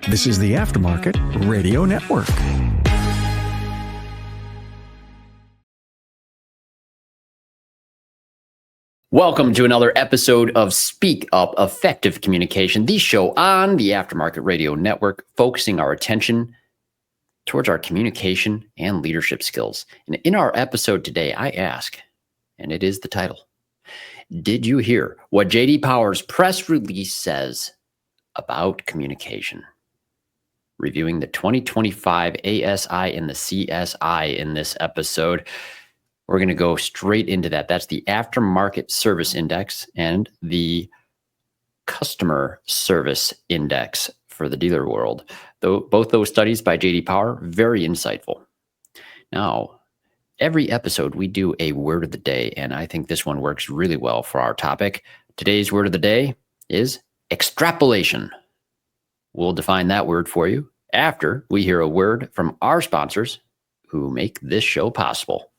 This is the Aftermarket Radio Network. Welcome to another episode of Speak Up Effective Communication, the show on the Aftermarket Radio Network, focusing our attention towards our communication and leadership skills. And in our episode today, I ask, and it is the title, did you hear what J.D. Power's press release says about communication? Reviewing the 2025 ASI and the CSI in this episode. We're going to go straight into that. That's the Aftermarket Service Index and the Customer Service Index for the dealer world. Though both those studies by J.D. Power, very insightful. Now, every episode we do a word of the day, and I think this one works really well for our topic. Today's word of the day is extrapolation. We'll define that word for you after we hear a word from our sponsors who make this show possible.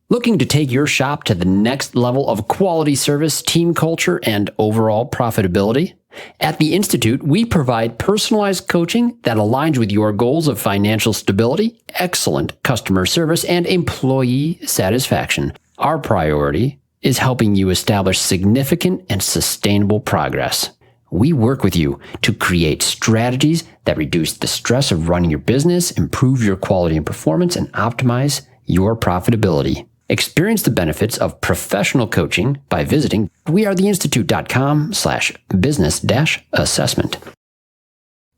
Looking to take your shop to the next level of quality service, team culture, and overall profitability? At the Institute, we provide personalized coaching that aligns with your goals of financial stability, excellent customer service, and employee satisfaction. Our priority is helping you establish significant and sustainable progress. We work with you to create strategies that reduce the stress of running your business, improve your quality and performance, and optimize your profitability. Experience the benefits of professional coaching by visiting wearetheinstitute.com/business-assessment.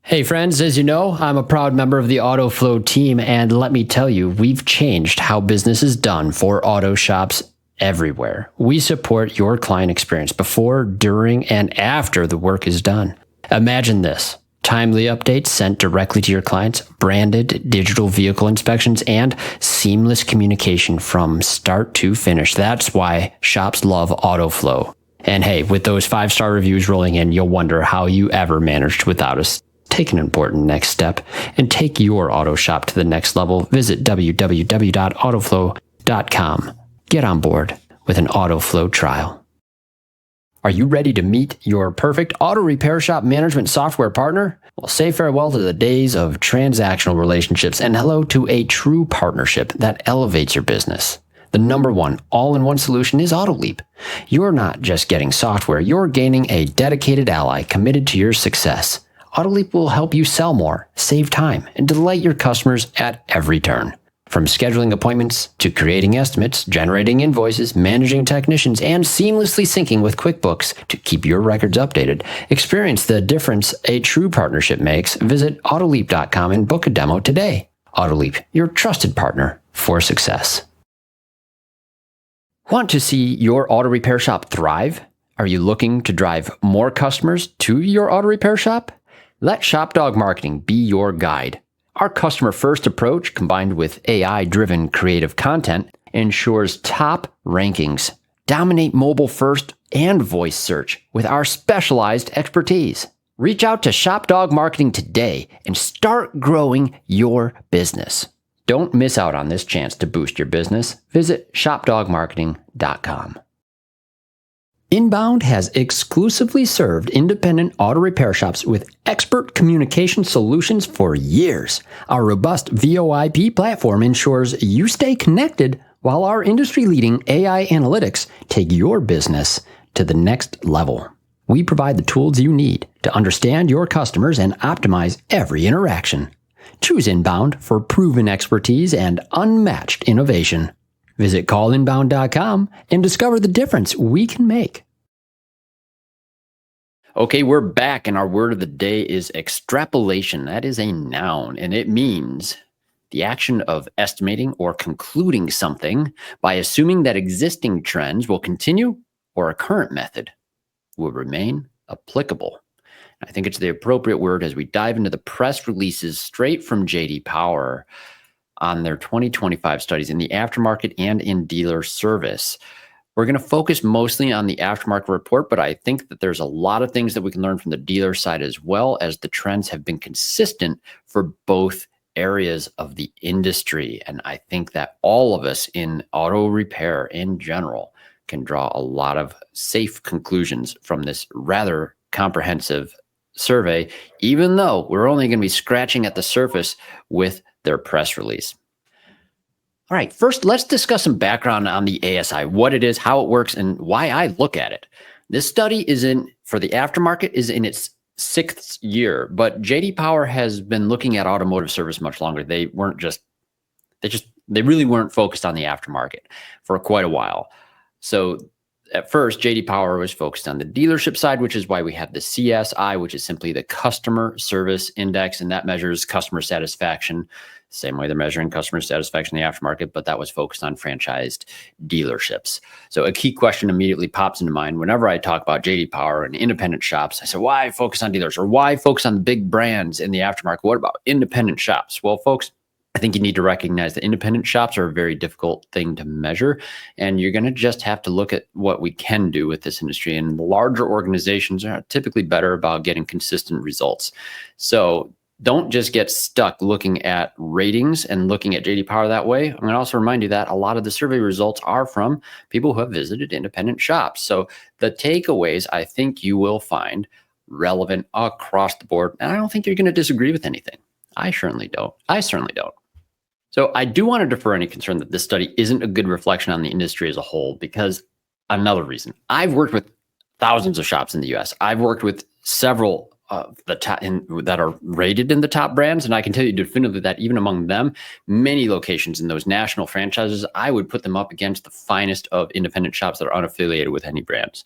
Hey friends, as you know, I'm a proud member of the AutoFlow team, and let me tell you, we've changed how business is done for auto shops everywhere. We support your client experience before, during, and after the work is done. Imagine this. Timely updates sent directly to your clients, branded digital vehicle inspections, and seamless communication from start to finish. That's why shops love AutoFlow. And hey, with those 5-star reviews rolling in, you'll wonder how you ever managed without us. Take an important next step and take your auto shop to the next level. Visit www.autoflow.com. Get on board with an AutoFlow trial. Are you ready to meet your perfect auto repair shop management software partner? Well, say farewell to the days of transactional relationships and hello to a true partnership that elevates your business. The number one all-in-one solution is AutoLeap. You're not just getting software, you're gaining a dedicated ally committed to your success. AutoLeap will help you sell more, save time, and delight your customers at every turn. From scheduling appointments to creating estimates, generating invoices, managing technicians, and seamlessly syncing with QuickBooks to keep your records updated, experience the difference a true partnership makes. Visit AutoLeap.com and book a demo today. AutoLeap, your trusted partner for success. Want to see your auto repair shop thrive? Are you looking to drive more customers to your auto repair shop? Let ShopDog Marketing be your guide. Our customer-first approach, combined with AI-driven creative content, ensures top rankings. Dominate mobile-first and voice search with our specialized expertise. Reach out to ShopDog Marketing today and start growing your business. Don't miss out on this chance to boost your business. Visit shopdogmarketing.com. Inbound has exclusively served independent auto repair shops with expert communication solutions for years. Our robust VoIP platform ensures you stay connected while our industry-leading AI analytics take your business to the next level. We provide the tools you need to understand your customers and optimize every interaction. Choose Inbound for proven expertise and unmatched innovation. Visit callinbound.com and discover the difference we can make. Okay, we're back, and our word of the day is extrapolation. That is a noun, and it means the action of estimating or concluding something by assuming that existing trends will continue or a current method will remain applicable. I think it's the appropriate word as we dive into the press releases straight from J.D. Power on their 2025 studies in the aftermarket and in dealer service. We're going to focus mostly on the aftermarket report, but I think that there's a lot of things that we can learn from the dealer side as well, as the trends have been consistent for both areas of the industry. And I think that all of us in auto repair in general can draw a lot of safe conclusions from this rather comprehensive survey, even though we're only going to be scratching at the surface with their press release. All right, first, let's discuss some background on the ASI, what it is, how it works, and why I look at it. This study for the aftermarket is in its 6th year, but JD Power has been looking at automotive service much longer. They really weren't focused on the aftermarket for quite a while. So at first, JD Power was focused on the dealership side, which is why we have the CSI, which is simply the Customer Service Index, and that measures customer satisfaction. Same way they're measuring customer satisfaction in the aftermarket, but that was focused on franchised dealerships. So a key question immediately pops into mind whenever I talk about JD Power and independent shops. I say, why focus on dealers, or why focus on the big brands in the aftermarket? What about independent shops? Well, folks, I think you need to recognize that independent shops are a very difficult thing to measure, and you're going to just have to look at what we can do with this industry. And larger organizations are typically better about getting consistent results. So don't just get stuck looking at ratings and looking at JD Power that way. I'm going to also remind you that a lot of the survey results are from people who have visited independent shops. So the takeaways, I think you will find relevant across the board. And I don't think you're going to disagree with anything. I certainly don't. So I do want to defer any concern that this study isn't a good reflection on the industry as a whole, because another reason, I've worked with thousands of shops in the US. I've worked with several that are rated in the top brands. And I can tell you definitively that even among them, many locations in those national franchises, I would put them up against the finest of independent shops that are unaffiliated with any brands.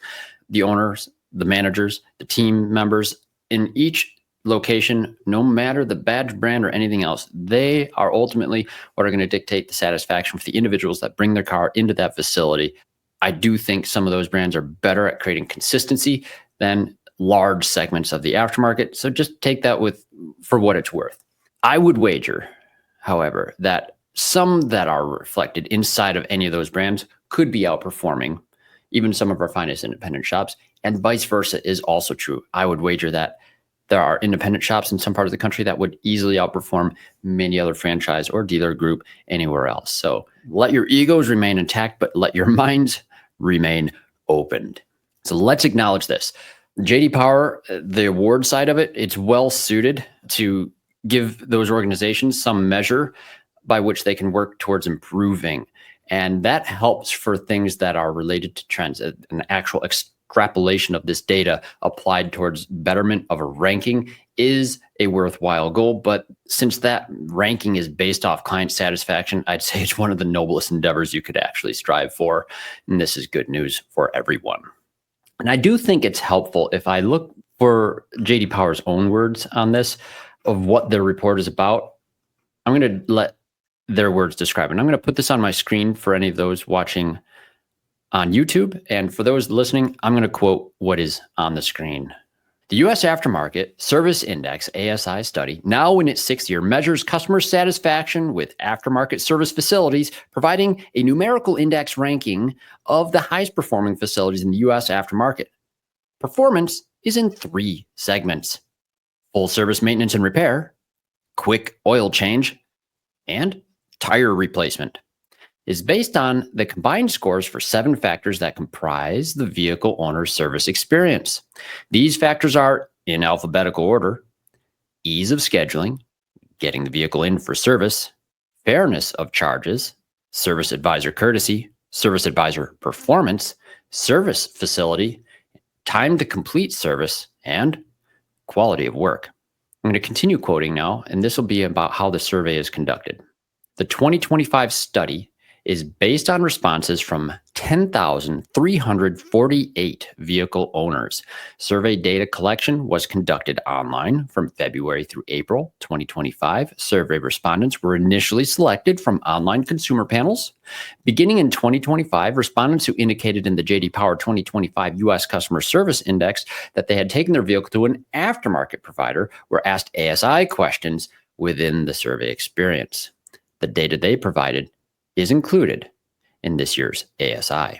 The owners, the managers, the team members in each location, no matter the badge brand or anything else, they are ultimately what are going to dictate the satisfaction for the individuals that bring their car into that facility. I do think some of those brands are better at creating consistency than large segments of the aftermarket. So just take that for what it's worth. I would wager, however, that some that are reflected inside of any of those brands could be outperforming even some of our finest independent shops, and vice versa is also true. I would wager that there are independent shops in some part of the country that would easily outperform many other franchise or dealer group anywhere else. So let your egos remain intact, but let your minds remain opened. So let's acknowledge this. JD Power, the award side of it, it's well suited to give those organizations some measure by which they can work towards improving. And that helps for things that are related to trends, an actual extrapolation of this data applied towards betterment of a ranking is a worthwhile goal. But since that ranking is based off client satisfaction, I'd say it's one of the noblest endeavors you could actually strive for. And this is good news for everyone. And I do think it's helpful if I look for JD Power's own words on this of what their report is about. I'm going to let their words describe it. And I'm going to put this on my screen for any of those watching on YouTube. And for those listening, I'm going to quote what is on the screen. The U.S. Aftermarket Service Index, ASI study, now in its 6th year, measures customer satisfaction with aftermarket service facilities, providing a numerical index ranking of the highest performing facilities in the U.S. aftermarket. Performance is in 3 segments: full service maintenance and repair, quick oil change, and tire replacement. Is based on the combined scores for 7 factors that comprise the vehicle owner's service experience. These factors are, in alphabetical order, ease of scheduling, getting the vehicle in for service, fairness of charges, service advisor courtesy, service advisor performance, service facility, time to complete service, and quality of work. I'm going to continue quoting now, and this will be about how the survey is conducted. The 2025 study is based on responses from 10,348 vehicle owners. Survey data collection was conducted online from February through April 2025. Survey respondents were initially selected from online consumer panels. Beginning in 2025, respondents who indicated in the JD Power 2025 U.S. Customer Service Index that they had taken their vehicle to an aftermarket provider were asked ASI questions within the survey experience. The data they provided is included in this year's ASI.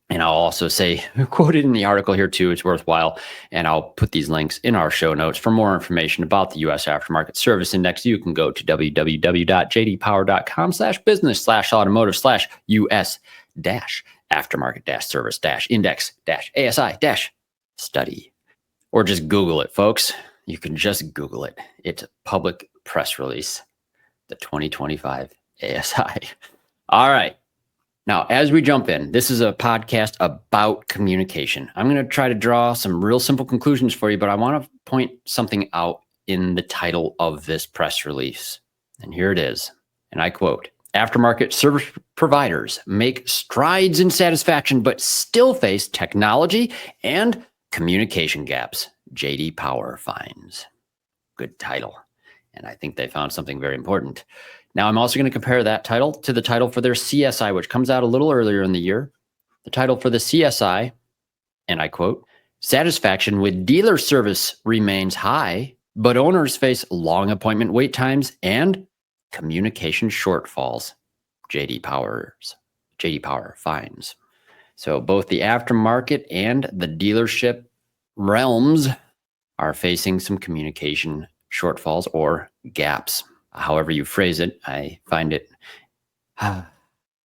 And I'll also say, quoted in the article here too, it's worthwhile. And I'll put these links in our show notes. For more information about the U.S. Aftermarket Service Index, you can go to www.jdpower.com/business/automotive/US-aftermarket-service-index-ASI-study. or just Google it, folks. You can just Google it. It's a public press release, the 2025 ASI. All right. Now, as we jump in, this is a podcast about communication. I'm going to try to draw some real simple conclusions for you, but I want to point something out in the title of this press release. And here it is. And I quote, "Aftermarket service providers make strides in satisfaction, but still face technology and communication gaps. J.D. Power finds." Good title. And I think they found something very important. Now, I'm also going to compare that title to the title for their CSI, which comes out a little earlier in the year. The title for the CSI, and I quote, "Satisfaction with dealer service remains high, but owners face long appointment wait times and communication shortfalls. J.D. Power finds." So both the aftermarket and the dealership realms are facing some communication shortfalls or gaps. However you phrase it, I find it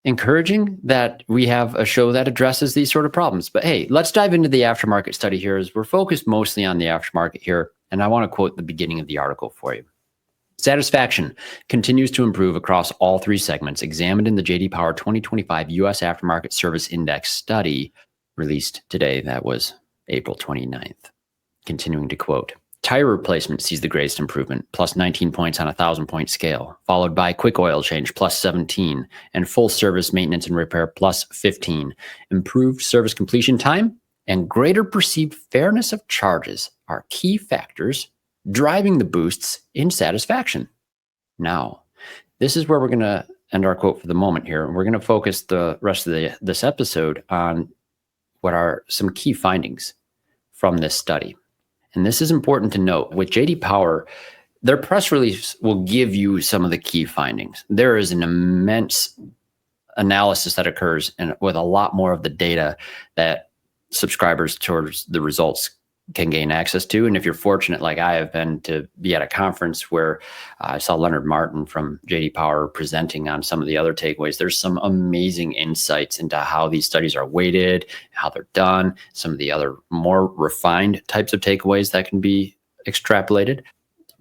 encouraging that we have a show that addresses these sort of problems. But hey, let's dive into the aftermarket study here, as we're focused mostly on the aftermarket here. And I want to quote the beginning of the article for you. "Satisfaction continues to improve across all three segments examined in the J.D. Power 2025 U.S. Aftermarket Service Index study released today." That was April 29th. Continuing to quote, "Tire replacement sees the greatest improvement, plus 19 points on a 1,000-point scale, followed by quick oil change, plus 17, and full service maintenance and repair, plus 15. Improved service completion time and greater perceived fairness of charges are key factors driving the boosts in satisfaction." Now, this is where we're going to end our quote for the moment here. We're going to focus the rest of this episode on what are some key findings from this study. And this is important to note. With J.D. Power, their press release will give you some of the key findings. There is an immense analysis that occurs, and with a lot more of the data that subscribers towards the results can gain access to. And if you're fortunate, like I have been, to be at a conference where I saw Leonard Martin from J.D. Power presenting on some of the other takeaways, there's some amazing insights into how these studies are weighted, how they're done, some of the other more refined types of takeaways that can be extrapolated.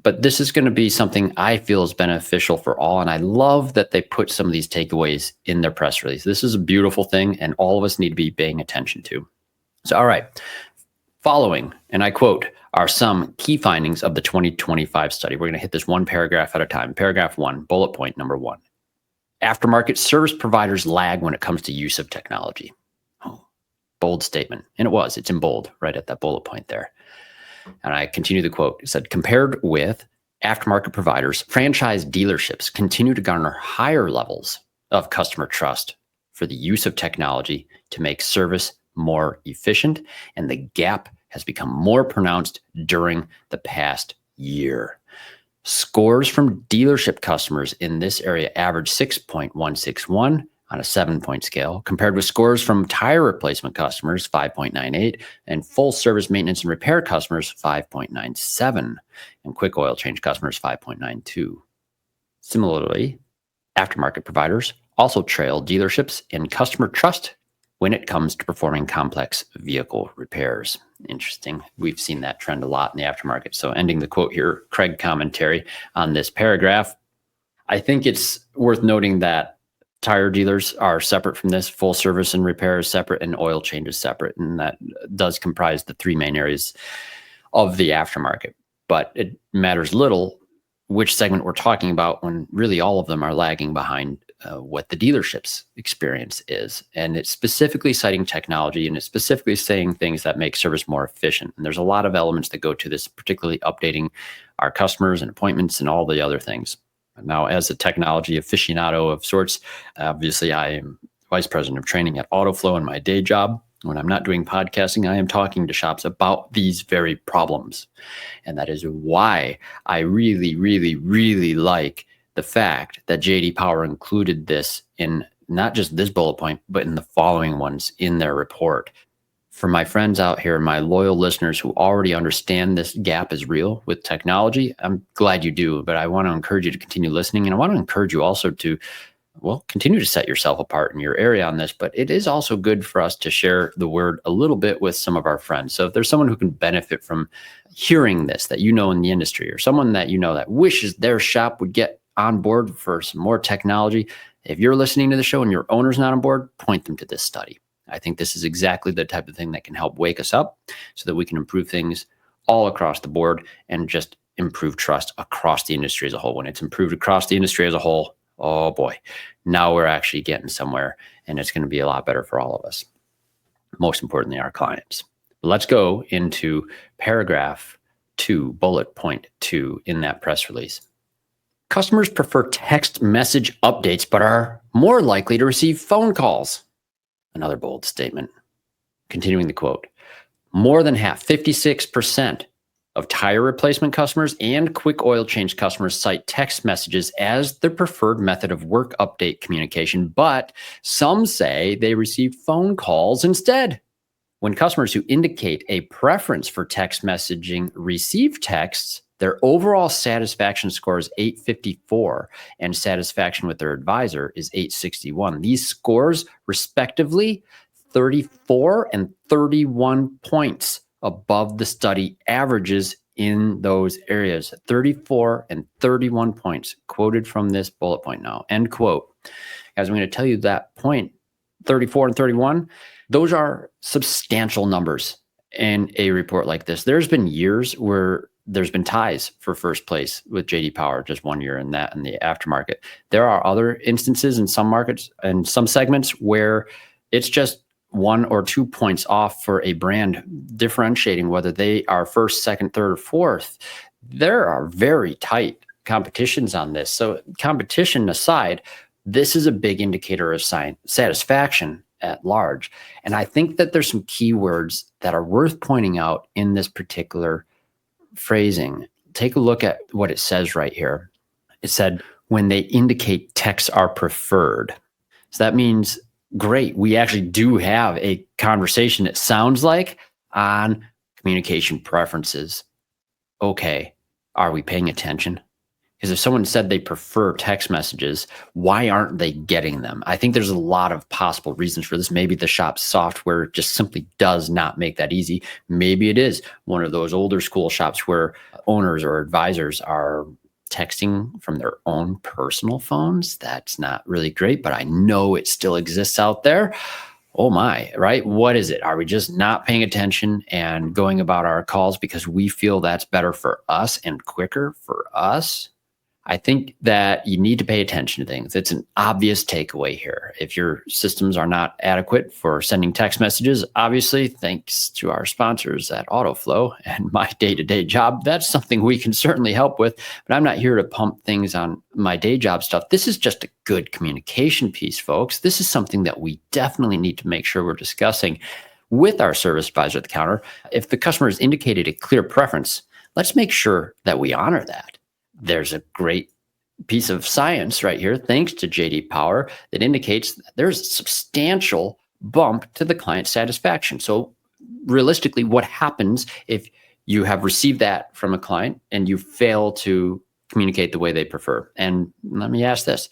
But this is going to be something I feel is beneficial for all. And I love that they put some of these takeaways in their press release. This is a beautiful thing, and all of us need to be paying attention to. So, all right. Following, and I quote, "are some key findings of the 2025 study." We're going to hit this one paragraph at a time. Paragraph 1, bullet point number 1. "Aftermarket service providers lag when it comes to use of technology." Oh, bold statement. And it's in bold right at that bullet point there. And I continue the quote. It said, "Compared with aftermarket providers, franchise dealerships continue to garner higher levels of customer trust for the use of technology to make service more efficient, and the gap has become more pronounced during the past year. Scores from dealership customers in this area average 6.161 on a 7-point scale, compared with scores from tire replacement customers, 5.98, and full service maintenance and repair customers, 5.97, and quick oil change customers, 5.92. Similarly, aftermarket providers also trail dealerships in customer trust when it comes to performing complex vehicle repairs." Interesting. We've seen that trend a lot in the aftermarket. So ending the quote here, Craig commentary on this paragraph. I think it's worth noting that tire dealers are separate from this. Full service and repair is separate, and oil change is separate. And that does comprise the three main areas of the aftermarket. But it matters little which segment we're talking about when really all of them are lagging behind what the dealership's experience is. And it's specifically citing technology, and it's specifically saying things that make service more efficient. And there's a lot of elements that go to this, particularly updating our customers and appointments and all the other things. Now, as a technology aficionado of sorts, obviously I am vice president of training at AutoFlow in my day job. When I'm not doing podcasting, I am talking to shops about these very problems. And that is why I really, really, really like the fact that J.D. Power included this in not just this bullet point, but in the following ones in their report. For my friends out here, my loyal listeners who already understand this gap is real with technology, I'm glad you do, but I want to encourage you to continue listening. And I want to encourage you also to well, continue to set yourself apart in your area on this, but it is also good for us to share the word a little bit with some of our friends. So if there's someone who can benefit from hearing this, that in the industry, or someone that that wishes their shop would get on board for some more technology, if you're listening to the show and your owner's not on board, point them to this study. I think this is exactly the type of thing that can help wake us up so that we can improve things all across the board and just improve trust across the industry as a whole. When it's improved across the industry as a whole, oh boy, now we're actually getting somewhere, and it's going to be a lot better for all of us. Most importantly, our clients. Let's go into paragraph 2, bullet point 2 in that press release. Customers prefer text message updates, but are more likely to receive phone calls. Another bold statement. Continuing the quote. More than half, 56% of tire replacement customers and quick oil change customers cite text messages as their preferred method of work update communication, but some say they receive phone calls instead. When customers who indicate a preference for text messaging receive texts, their overall satisfaction score is 854, and satisfaction with their advisor is 861. These scores, respectively, 34 and 31 points above the study averages in those areas. 34 and 31 points, quoted from this bullet point now, end quote. As I'm going to tell you that point, 34 and 31, those are substantial numbers in a report like this. There's been years where there's been ties for first place with JD Power, just 1 year in that in the aftermarket. There are other instances in some markets and some segments where it's just 1 or 2 points off for a brand, differentiating whether they are first, second, third, or fourth. There are very tight competitions on this. So competition aside, this is a big indicator of satisfaction at large. And I think that there's some keywords that are worth pointing out in this particular phrasing. Take a look at what it says right here. It said, when they indicate texts are preferred. So that means, great, we actually do have a conversation, it sounds like, on communication preferences. Okay, are we paying attention? Because if someone said they prefer text messages, why aren't they getting them? I think there's a lot of possible reasons for this. Maybe the shop's software just simply does not make that easy. Maybe it is one of those older school shops where owners or advisors are texting from their own personal phones. That's not really great, but I know it still exists out there. Oh my, right? What is it? Are we just not paying attention and going about our calls because we feel that's better for us and quicker for us? I think that you need to pay attention to things. It's an obvious takeaway here. If your systems are not adequate for sending text messages, obviously, thanks to our sponsors at AutoFlow and my day-to-day job, that's something we can certainly help with. But I'm not here to pump things on my day job stuff. This is just a good communication piece, folks. This is something that we definitely need to make sure we're discussing with our service advisor at the counter. If the customer has indicated a clear preference, let's make sure that we honor that. There's a great piece of science right here, thanks to JD Power, that indicates that there's a substantial bump to the client satisfaction. So realistically, what happens if you have received that from a client and you fail to communicate the way they prefer? And let me ask this,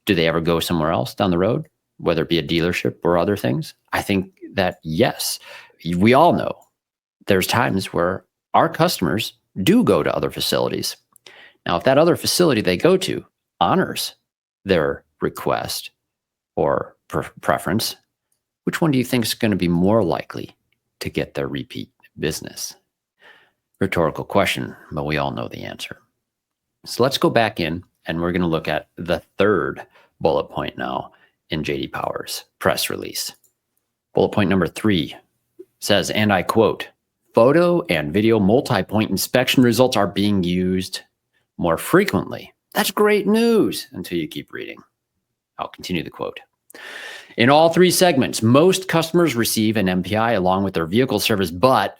do they ever go somewhere else down the road, whether it be a dealership or other things? I think that yes, we all know there's times where our customers do go to other facilities. Now, if that other facility they go to honors their request or preference, which one do you think is going to be more likely to get their repeat business? Rhetorical question, but we all know the answer. So let's go back in and we're going to look at the third bullet point now in JD Power's press release. Bullet point number 3 says, and I quote, photo and video multi-point inspection results are being used more frequently. That's great news until you keep reading. I'll continue the quote. In all 3 segments, most customers receive an MPI along with their vehicle service, but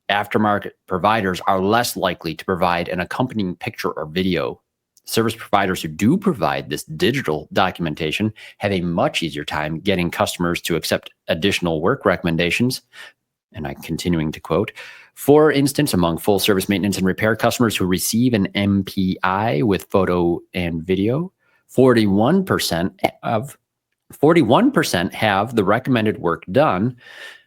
aftermarket providers are less likely to provide an accompanying picture or video. Service providers who do provide this digital documentation have a much easier time getting customers to accept additional work recommendations. And I'm continuing to quote, for instance, among full service maintenance and repair customers who receive an MPI with photo and video, 41% have the recommended work done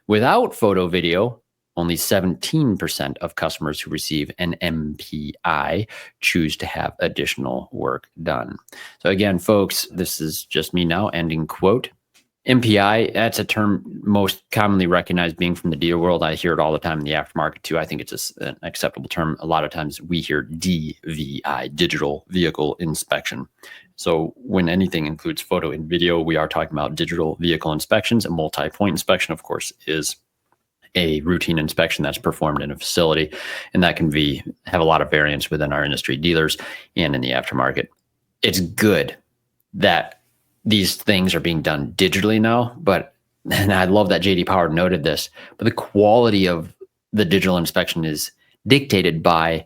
without photo video. Only 17% of customers who receive an MPI choose to have additional work done. So again, folks, this is just me now, ending quote. MPI, that's a term most commonly recognized being from the dealer world. I hear it all the time in the aftermarket too. I think it's an acceptable term. A lot of times we hear DVI, digital vehicle inspection. So when anything includes photo and video, we are talking about digital vehicle inspections. A multi-point inspection, of course, is a routine inspection that's performed in a facility, and that can have a lot of variance within our industry, dealers and in the aftermarket. It's good that these things are being done digitally now, and I love that JD Power noted this, but the quality of the digital inspection is dictated by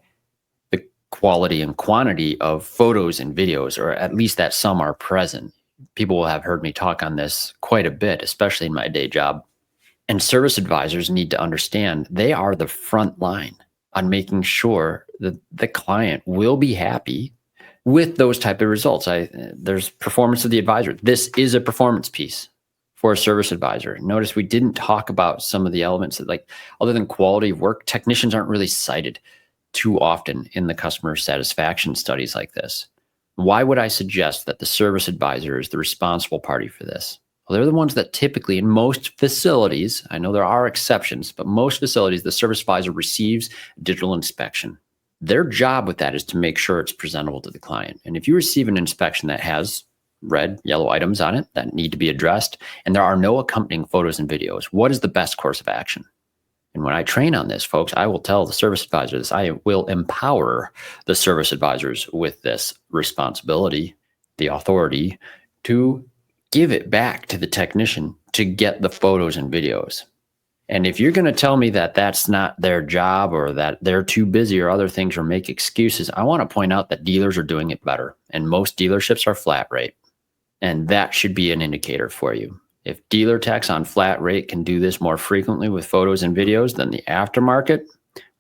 the quality and quantity of photos and videos, or at least that some are present. People will have heard me talk on this quite a bit, especially in my day job. And service advisors need to understand they are the front line on making sure that the client will be happy with those type of results. There's performance of the advisor. This is a performance piece for a service advisor. Notice we didn't talk about some of the elements that, like, other than quality of work, technicians aren't really cited too often in the customer satisfaction studies like this. Why would I suggest that the service advisor is the responsible party for this? Well, they're the ones that typically, in most facilities, I know there are exceptions, but most facilities, the service advisor receives digital inspection. Their job with that is to make sure it's presentable to the client. And if you receive an inspection that has red, yellow items on it that need to be addressed, and there are no accompanying photos and videos, what is the best course of action? And when I train on this, folks, I will tell the service advisors, I will empower the service advisors with this responsibility, the authority to give it back to the technician to get the photos and videos. And if you're going to tell me that that's not their job, or that they're too busy or other things, or make excuses, I want to point out that dealers are doing it better. And most dealerships are flat rate. And that should be an indicator for you. If dealer techs on flat rate can do this more frequently with photos and videos than the aftermarket,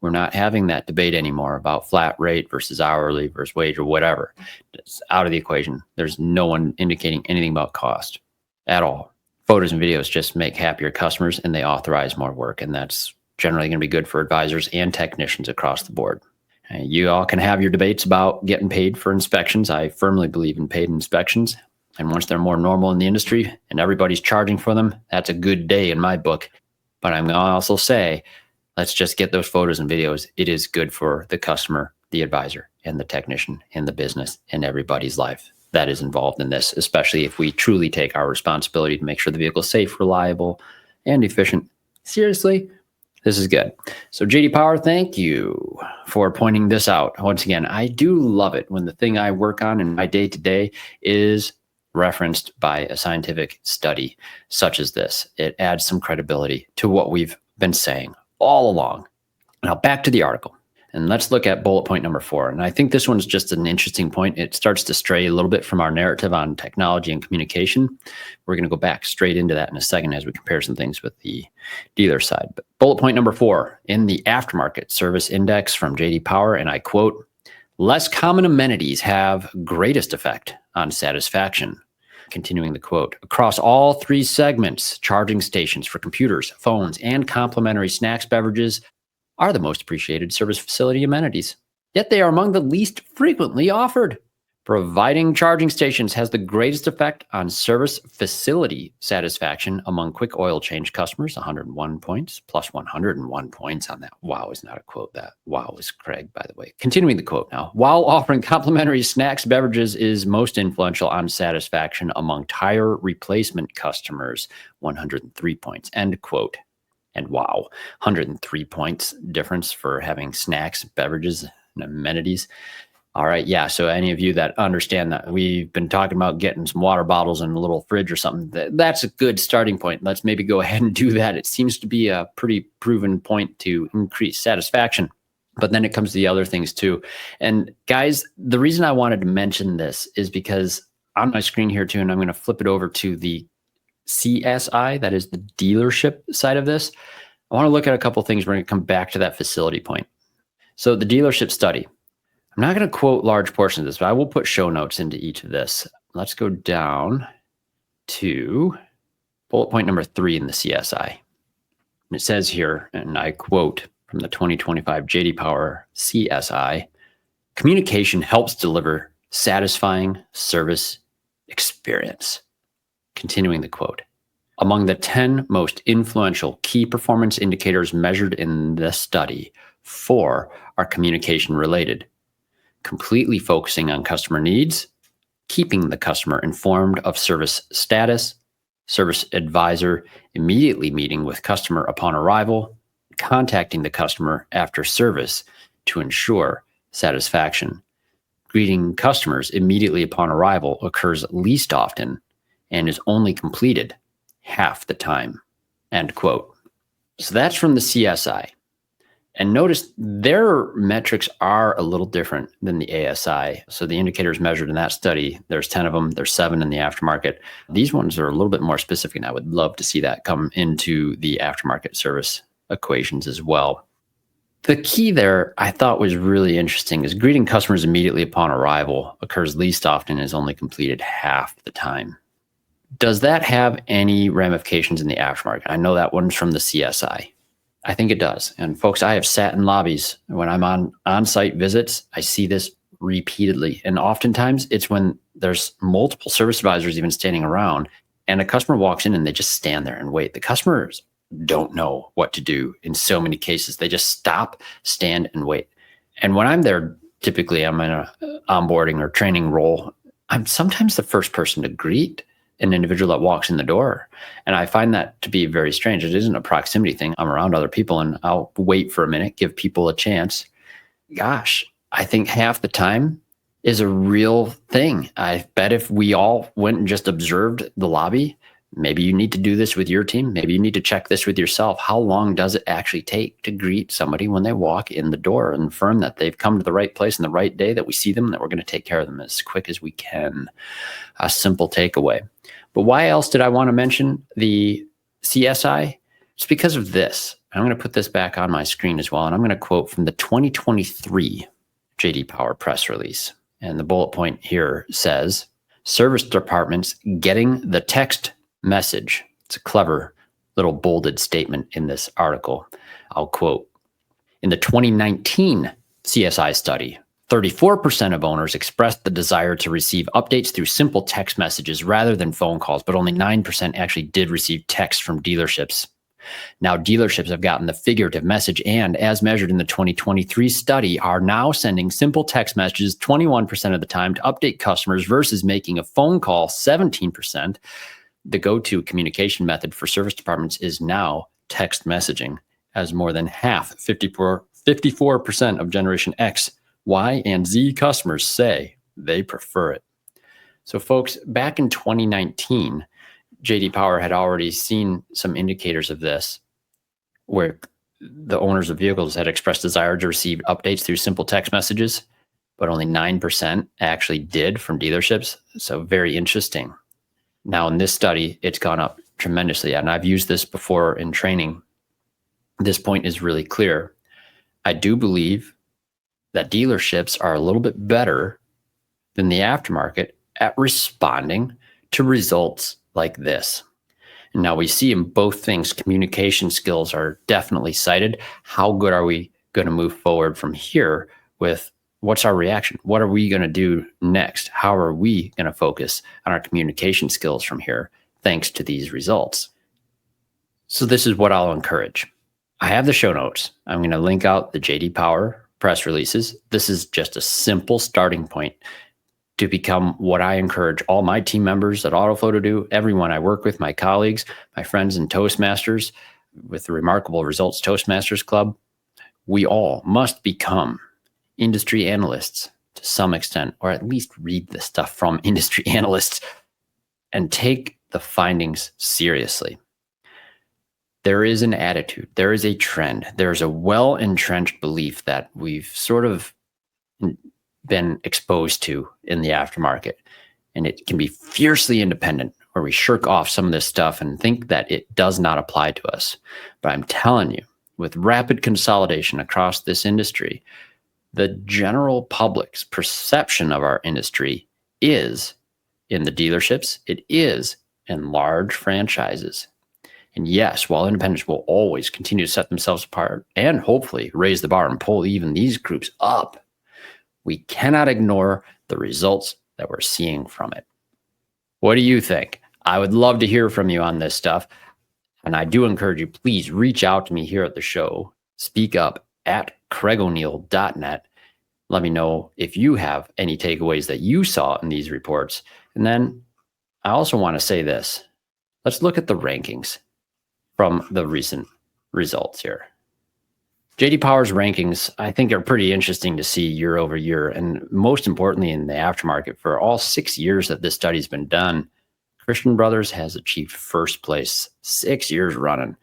we're not having that debate anymore about flat rate versus hourly versus wage or whatever. It's out of the equation. There's no one indicating anything about cost at all. Photos and videos just make happier customers, and they authorize more work. And that's generally going to be good for advisors and technicians across the board. You all can have your debates about getting paid for inspections. I firmly believe in paid inspections. And once they're more normal in the industry and everybody's charging for them, that's a good day in my book. But I'm going to also say, let's just get those photos and videos. It is good for the customer, the advisor, and the technician, and the business, and everybody's life that is involved in this, especially if we truly take our responsibility to make sure the vehicle is safe, reliable, and efficient seriously. This is good. So JD Power, thank you for pointing this out. Once again, I do love it when the thing I work on in my day-to-day is referenced by a scientific study such as this. It adds some credibility to what we've been saying all along. Now back to the article, and let's look at bullet point number 4. And I think this one's just an interesting point. It starts to stray a little bit from our narrative on technology and communication. We're going to go back straight into that in a second as we compare some things with the dealer side. But bullet point number 4 in the aftermarket service index from JD Power, and I quote, "Less common amenities have greatest effect on satisfaction." Continuing the quote, "Across all 3 segments, charging stations for computers, phones, and complimentary snacks beverages are the most appreciated service facility amenities. Yet they are among the least frequently offered. Providing charging stations has the greatest effect on service facility satisfaction among quick oil change customers, 101 points, plus 101 points on that." Wow is not a quote. That wow is Craig, by the way. Continuing the quote now. "While offering complimentary snacks beverages is most influential on satisfaction among tire replacement customers, 103 points." End quote. And wow, 103 points difference for having snacks, beverages, and amenities. All right, yeah, so any of you that understand that we've been talking about getting some water bottles in a little fridge or something, that's a good starting point. Let's maybe go ahead and do that. It seems to be a pretty proven point to increase satisfaction. But then it comes to the other things too. And guys, the reason I wanted to mention this is because on my screen here too, and I'm going to flip it over to the CSI, that is the dealership side of this. I want to look at a couple of things. We're going to come back to that facility point. So the dealership study. I'm not going to quote large portions of this, but I will put show notes into each of this. let's go down to bullet point number 3 in the CSI. It says here, and I quote from the 2025 JD Power CSI, communication helps deliver satisfying service experience. Continuing the quote, among the 10 most influential key performance indicators measured in this study, 4 are communication related, completely focusing on customer needs, keeping the customer informed of service status, service advisor immediately meeting with customer upon arrival, contacting the customer after service to ensure satisfaction. Greeting customers immediately upon arrival occurs least often and is only completed half the time. End quote. So that's from the CSI. And notice their metrics are a little different than the ASI. So the indicators measured in that study, there's 10 of them, there's 7 in the aftermarket. These ones are a little bit more specific, and I would love to see that come into the aftermarket service equations as well. The key there I thought was really interesting is greeting customers immediately upon arrival occurs least often and is only completed half the time. Does that have any ramifications in the aftermarket? I know that one's from the CSI. I think it does. And folks, I have sat in lobbies when I'm on-site visits. I see this repeatedly. And oftentimes it's when there's multiple service advisors even standing around and a customer walks in and they just stand there and wait. The customers don't know what to do in so many cases. They just stop, stand, and wait. And when I'm there, typically I'm in an onboarding or training role. I'm sometimes the first person to greet an individual that walks in the door. And I find that to be very strange. It isn't a proximity thing. I'm around other people and I'll wait for a minute, give people a chance. Gosh, I think half the time is a real thing. I bet if we all went and just observed the lobby, maybe you need to do this with your team. Maybe you need to check this with yourself. How long does it actually take to greet somebody when they walk in the door and affirm that they've come to the right place on the right day, that we see them, that we're going to take care of them as quick as we can? A simple takeaway. But why else did I want to mention the CSI? It's because of this. I'm going to put this back on my screen as well. And I'm going to quote from the 2023 JD Power press release. And the bullet point here says, service departments getting the text message. It's a clever little bolded statement in this article. I'll quote, in the 2019 CSI study, 34% of owners expressed the desire to receive updates through simple text messages rather than phone calls, but only 9% actually did receive text from dealerships. Now, dealerships have gotten the figurative message and, as measured in the 2023 study, are now sending simple text messages 21% of the time to update customers versus making a phone call 17%. The go-to communication method for service departments is now text messaging, as more than half, 54% of Generation X, Y, and Z customers say they prefer it. So folks, back in 2019, JD Power had already seen some indicators of this, where the owners of vehicles had expressed desire to receive updates through simple text messages, but only 9% actually did from dealerships. So very interesting. Now in this study, it's gone up tremendously. And I've used this before in training. This point is really clear. I do believe that dealerships are a little bit better than the aftermarket at responding to results like this. And now we see in both things, communication skills are definitely cited. How good are we going to move forward from here with what's our reaction? What are we going to do next? How are we going to focus on our communication skills from here, thanks to these results? So this is what I'll encourage. I have the show notes. I'm going to link out the JD Power press releases. This is just a simple starting point to become what I encourage all my team members at AutoFlow to do, everyone I work with, my colleagues, my friends in Toastmasters, with the Remarkable Results Toastmasters Club. We all must become industry analysts to some extent, or at least read the stuff from industry analysts and take the findings seriously. There is an attitude, there is a trend, there's a well-entrenched belief that we've sort of been exposed to in the aftermarket. And it can be fiercely independent, where we shirk off some of this stuff and think that it does not apply to us. But I'm telling you, with rapid consolidation across this industry, the general public's perception of our industry is in the dealerships. It is in large franchises. And yes, while independents will always continue to set themselves apart and hopefully raise the bar and pull even these groups up, we cannot ignore the results that we're seeing from it. What do you think? I would love to hear from you on this stuff. And I do encourage you, please reach out to me here at the show. Speak up at craigoneal.net. Let me know if you have any takeaways that you saw in these reports. And then I also want to say this. Let's look at the rankings from the recent results here. J.D. Power's rankings, I think, are pretty interesting to see year over year. And most importantly, in the aftermarket, for all 6 years that this study's been done, Christian Brothers has achieved first place 6 years running.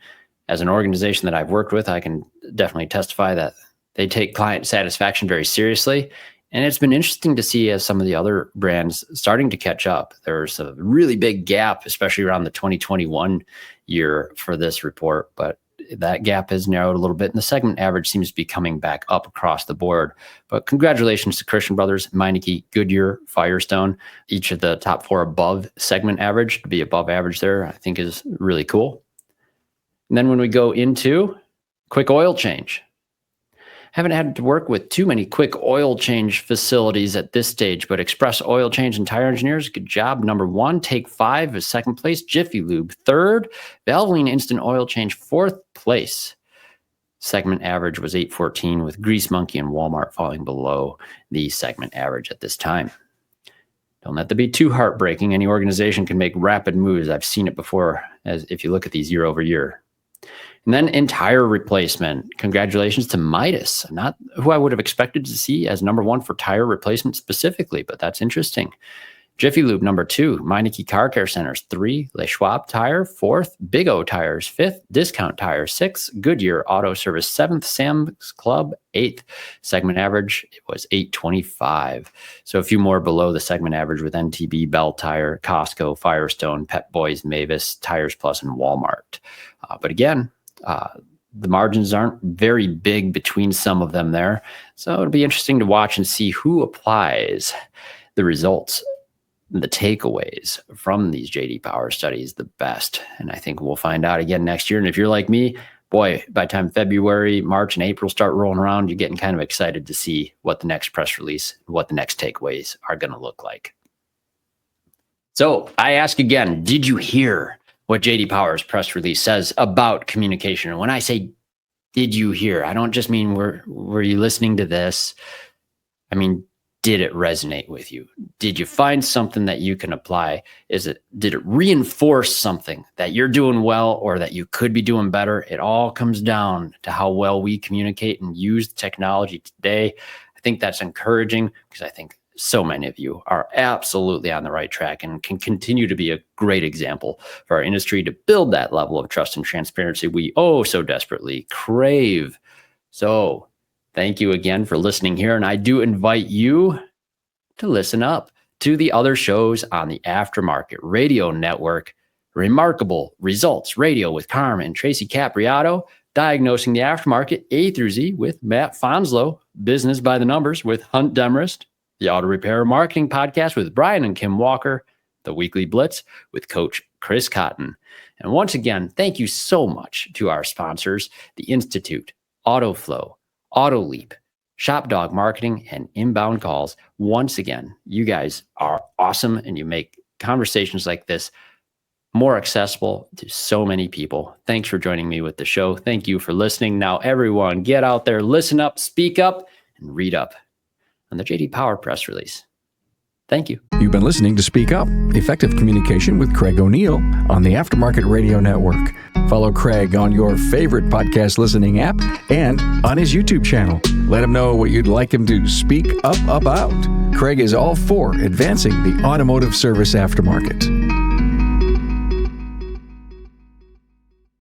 As an organization that I've worked with, I can definitely testify that they take client satisfaction very seriously. And it's been interesting to see as some of the other brands starting to catch up. There's a really big gap, especially around the 2021 year for this report, but that gap has narrowed a little bit, and the segment average seems to be coming back up across the board. But congratulations to Christian Brothers, Meineke, Goodyear, Firestone. Each of the top 4 above segment average. To be above average there, I think, is really cool. And then when we go into quick oil change, haven't had to work with too many quick oil change facilities at this stage, but Express Oil Change and Tire Engineers, good job. Number 1, Take 5 is second place. Jiffy Lube, 3rd. Valvoline Instant Oil Change, 4th place. Segment average was 814, with Grease Monkey and Walmart falling below the segment average at this time. Don't let that be too heartbreaking. Any organization can make rapid moves. I've seen it before, as if you look at these year over year. And then in tire replacement, congratulations to Midas, not who I would have expected to see as number 1 for tire replacement specifically, but that's interesting. Jiffy Lube, number 2, Meineke Car Care Centers, 3, Le Schwab Tire, 4th, Big O Tires, 5th, Discount Tire, 6th, Goodyear Auto Service, 7th, Sam's Club, 8th. Segment average, it was 825. So a few more below the segment average with NTB, Bell Tire, Costco, Firestone, Pep Boys, Mavis, Tires Plus, and Walmart. But again, the margins aren't very big between some of them there. So it'll be interesting to watch and see who applies the results, the takeaways from these J.D. Power studies the best. And I think we'll find out again next year. And if you're like me, boy, by the time February, March, and April start rolling around, you're getting kind of excited to see what the next press release, what the next takeaways are going to look like. So I ask again, did you hear what J.D. Power's press release says about communication? And when I say, did you hear, I don't just mean were you listening to this? I mean, did it resonate with you? Did you find something that you can apply? Did it reinforce something that you're doing well or that you could be doing better? It all comes down to how well we communicate and use the technology today. I think that's encouraging because I think so many of you are absolutely on the right track and can continue to be a great example for our industry to build that level of trust and transparency we so desperately crave. So thank you again for listening here. And I do invite you to listen up to the other shows on the Aftermarket Radio Network. Remarkable Results Radio with Carm and Tracy Capriato, Diagnosing the Aftermarket A through Z with Matt Fonslow, Business by the Numbers with Hunt Demarest, the Auto Repair Marketing Podcast with Brian and Kim Walker, the Weekly Blitz with Coach Chris Cotton. And once again, thank you so much to our sponsors, the Institute, AutoFlow, AutoLeap, ShopDog Marketing, and Inbound Calls. Once again, you guys are awesome, and you make conversations like this more accessible to so many people. Thanks for joining me with the show. Thank you for listening. Now, everyone, get out there, listen up, speak up, and read up on the J.D. Power press release. Thank you. You've been listening to Speak Up, Effective Communication with Craig O'Neill on the Aftermarket Radio Network. Follow Craig on your favorite podcast listening app and on his YouTube channel. Let him know what you'd like him to speak up about. Craig is all for advancing the automotive service aftermarket.